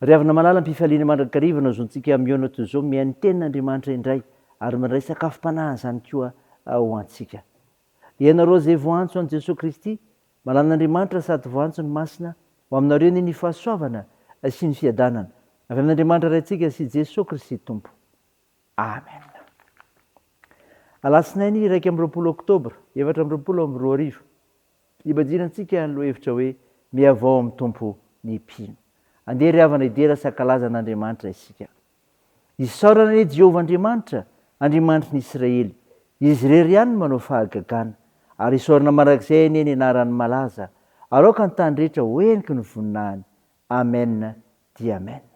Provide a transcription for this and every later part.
ry avana malala mpifaliana mandrakarivana zontsika miona toy izao mihainy tenin'andriamanitra indray ary mandray sakafom-panahy zany koa ho antsika. Ianareo zay voantso an' Jesosy Kristy, malan'Andriamanitra sady voantso ny masina ho aminareo ny fahasoavana sy ny fiadanana avy amin'Andriamanitra raintsika sy Jesosy Kristy Tompo. Amen. Alatsinainy 1 Oktobra 2024 ibanjinantsika ny lohahevitra hoe miavao amin'ny Tompo ny mpino. Andeha ry havana idera sakalazan'Andriamanitra isika. Isaorana ny Jehovah Andriamanitra, Andriamanitra ny Israely. Izy irery ihany no manao fahagagana ary isaorana mandrakizay ny anarany malaza. Aroka ny tany rehetra hoeniky ny voninahiny. Amen dia amen.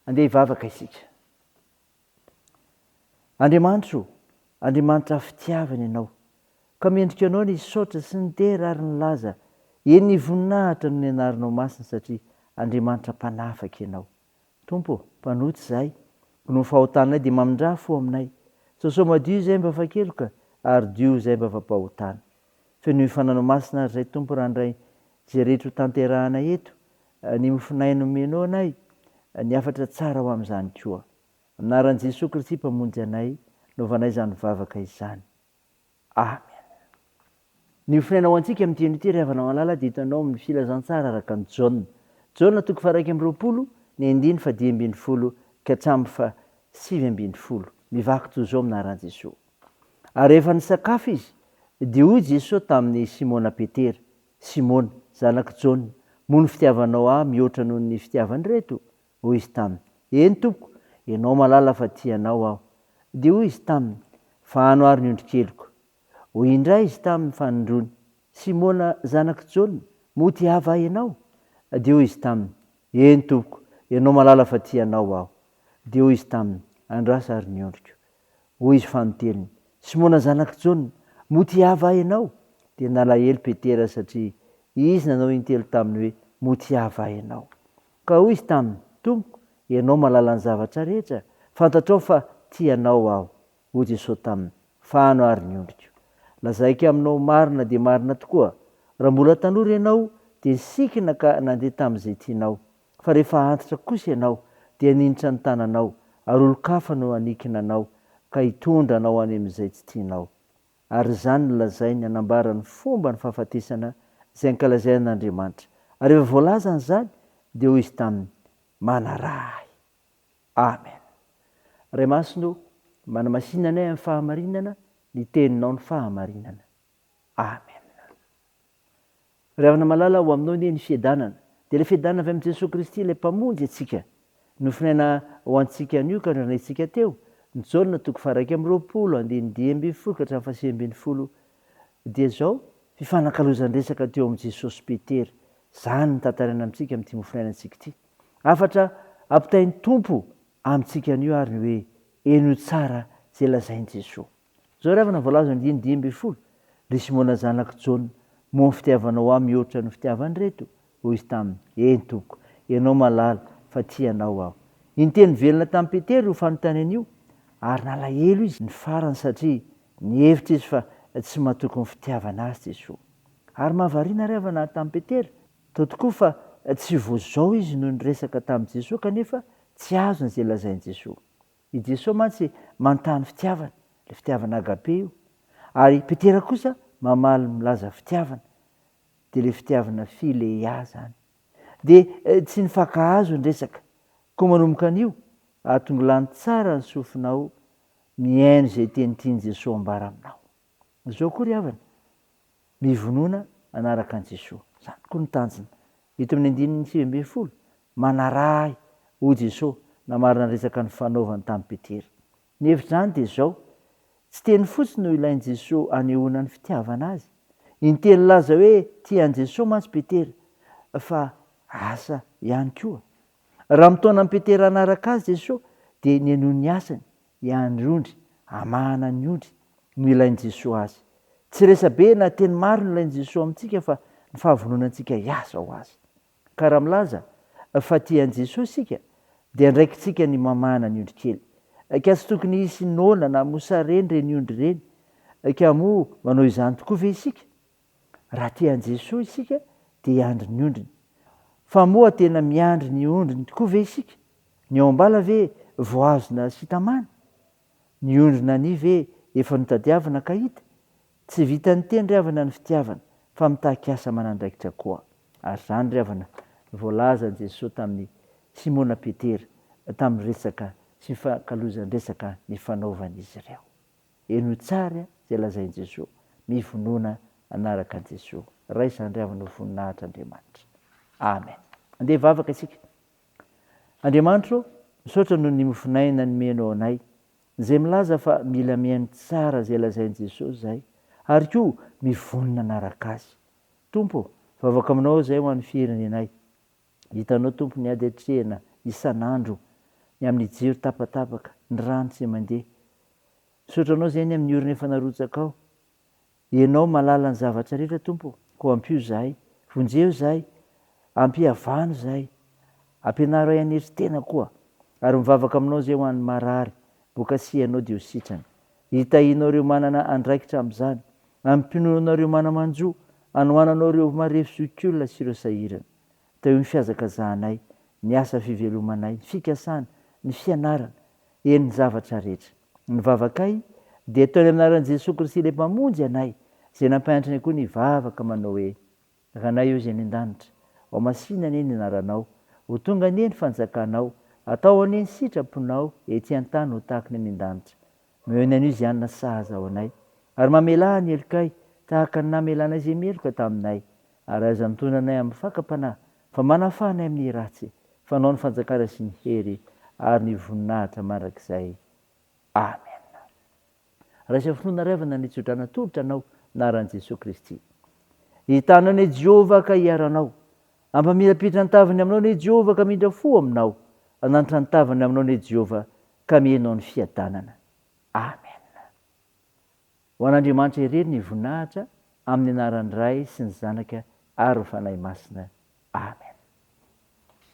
andeha hivavaka isika. Andriamanitra fitiavana ianao, ka mendrika anao ny saotra sy ny dera ary ny laza, eny ny voninahitra no nianarinao masina satria Andriamanitra mpanafaka ianao. Tompo, mpanotsy izahay, no fahotanay dia mamindra fo aminay. Sao madio izay mba fakeloka, ary dio izay mba fampahotana. Feno fananao masina ary izay Tompo randray izay rehetra ho tanterahanay eto, ny mofinahy nomenao anay, ny afatra tsara ho amin'izany koa. Anaran'i Jesosy Kristy mpamonjy anay, naovanay izany vavaka izany. Amen. Ny finaina ho antsika amin'ny teny ity ry havana malala dia hitanao amin'ny filazantsara araka ny Jaona. Jaona 2:20, ny 9:10 ka hatramin'ny 7:10. Mivaky toy izao aminaran'i Jesosy. Ary rehefa nisakafo izy, dia hoy Jesosy tamin'ny Simona Petera, Simona, zanaky Jaona, moa ny fitiavanao ahy mihoatra noho ny fitiavany reto? Hoy izy taminy, eny Tompoko, ianao malala fa tianao aho. Dia hoy izy taminy, fano ary ny ondrikeliko. Hoy indray izy taminy fanondrony, Simona zanaky Jaona, moa tiava ianao? Dia hoy izy taminy, eny Tompoko, ianao malala fa tianao aho. Dia hoy izy taminy, andrasa ary ny ondriko. Hoy izy fanoteliny, Simona zanaky Jaona, moa tiava ianao? Dia nalahelo Petera satria izy nanao intelo taminy hoe moa tiava ianao. Ka hoy izy taminy, Tompoko, ianao malala ny zavatra rehetra, fantatrao fa tianao aho. Hoy Jesosy taminy, fano ary ny ondriko. Lazaiko aminao marina dia marina tokoa, raha mbola tanora ianao dia sikina ka nandeha tamin'izay tianao, fa rehefa antitra kosa ianao dia ninitra ny tananao, ary olo-kafa no anikina anao ka hitondra anao any amin'izay tsy tianao. Ary izany no lazainy hanambara ny fomba ny fahafatesana izay ankalazain'Andriamanitra. Ary rehefa voalaza an'izany dia hoy izy taminy, manaray. Amen. Ray masino, manamasinanay amin'ny fahamarinana, ny teninao ny fahamarinana. Amen. Ry havana malala ho aminao ny fiadanana. Dia ilay fiadanana avy amin'i Jesosy Kristy ilay mpamonjy antsika. Nofinaina ho antsika anio ka ndranaitsika teo. Ny Jaona 2:20, 10:10 ka hatramin'ny 7:10. Dia izao fifanankalozan-dresaka teo amin'i Jesosy Petera. Izany ny tantaraina amintsika amin'ity mofinaina antsika ity. Afatra ampitain'ny Tompo amintsika anio ary ny hoe eno tsara izay lazain'i Jesosy. Zao ry havana voalaza 10:10, ry Simona zanaky Jaona, moa ny fitiavanao ahy mihoatra ny fitiavany reto? Hoy izy taminy, eny Tompoko, ianao malala fa tianao aho. Iny teny velona tamin'ny Petera io fanontany an'io, ary nalahelo izy ny farany satria nihevitra izy fa tsy mahatoky ny fitiavana azy Jesosy. Ary mahavariana ry havana tamin'ny Petera, tao tokoa fa tsy voazao izy noho ny resaka tamin'i Jesosy kanefa tsy azo izay lazain'i Jesosy. I Jesosy mantsy manontany fitiavana, ilay fitiavana agape io. Ary Petera kosa mamaly milaza fitiavana, dia ilay fitiavana filea zany. Dia tsy nifankahazo ny resaka, koa manomboka an'io ahatonga lany tsara ny sofinao miaino izay teny tian'i Jesosy ambara aminao. Izao koa ry havana, mivonona anaraka an'i Jesosy. Izany koa ny tanjona. Eto amin'ny 9:10, manaray hoy Jesosy namarina ny resaka ny fanaovany tamin'ny Petera. Ny hevitra izany dia izao, tsy teny fotsiny no ilain'i Jesosy anehoana ny fitiavana azy. Inteny laza hoe tian'i Jesosy mantsy Petera, fa asa ihany koa. Raha mitaona amin'ny Petera anaraka azy Jesosy dia ny hanohy ny asany, hiandry, hamahana ny ondry no ilain'i Jesosy azy. Tsy resabe na teny maro no ilain'i Jesosy amintsika fa ny fahavononantsika hiasa ho azy. Ka raha milaza fa tian'i Jesosy isika dia andraikitsika ny mamahana ny ondry kely. Ka tsy tokony hisy noana na mosareny reny ondry reny. Ka moa manao izany tokoa ve isika? Raha tian'i Jesosy isika dia hiandry ny ondriny. Fa moa tena miandry ny ondriny tokoa ve isika? Ny ao ambala ve voazona sy tamana? Ny ondrina ny ve efa notadiavana ka hita? Tsy vitan'ny teny ry havana ny fitiavana, fa mitaky asa manandraikitra koa. Ary izany ry havana voalazan'i Jesosy tamin'ny Simona Petera tamin'ny resaka sy fankalozan'ny resaka ny fanaovan'izy ireo. Eno tsara izay lazain'i Jesosy, mivonona anaraka an'i Jesosy. Ray izany ry havana ho voninahitra Andriamanitra. Amen. Andeha vavaka isika. Andriamanitra, misaotra noho ny mofinaina nomenao anay, izay milaza fa mila mihaino tsara izay lazain'i Jesosy izay, ary koa mivonona anaraka azy. Tompo, vavaka aminao izay ho an'ny firenenay. Hitanao Tompo ny ady hatrehana isan'andro ny amin'ny jiro tapatapaka, ny rano tsy mandeha. Sotranao zay ny amin'ny orona efa narotsaka ao. Ianao malala ny zavatra rehetra Tompo, ko ampio zahay, vonjeo zahay, ampihavano zahay, ampianaro ay aneritena koa, ary mivavaka aminao zay ho an'ny marary, boka sianao dia ho sitrany. Hitahinao ireo manana andraikitra amin'izany, ampinoanao ireo manamanjo, anohananao ireo marefo zokiolona sy ireo sahirana. Teo ny fiazakazahanay, ny asa fivelomanay, ny fikasana, ny fianarana, eny ny zavatra rehetra. Ny vavakay dia ataony amin'ny anaran'i Jesosy Kristy ilay mpamonjy anay, izay nampianatra koa ny vavaka manao hoe: ranay eo izay ny an-danitra, ao masinana eny ny anaranao, ho tonga anie ny fanjakanao, atao anie ny sitraponao, ety an-tany ho tahaka ny an-danitra. Meo anio izay anona sahaza ao anay, ary mamela ny helokay tahaka ny namelanay izay meloka taminay, ary aza mitondra anay amin'ny fakapanahy, fa manafanay amin'ny ratsy, fanao ny fanjakana sy ny hery ary ny voninahitra mandrakizay. Amen. Raha finoana revana ny tsodrana tolotra anao naran'i Jesosy Kristy. Hitanao ny Jehovah ka hiaranao, ampamirapitra ny tavany aminao ny Jehovah ka mindra fo aminao, ananitra ny tavany aminao ny Jehovah ka mihainao ny fiadanana. Amen. Ho an'Andriamanitra irery ny voninahitra amin'ny anaran'ny Ray sy ny Zanaka ary ny Fanahy Masina. Amen.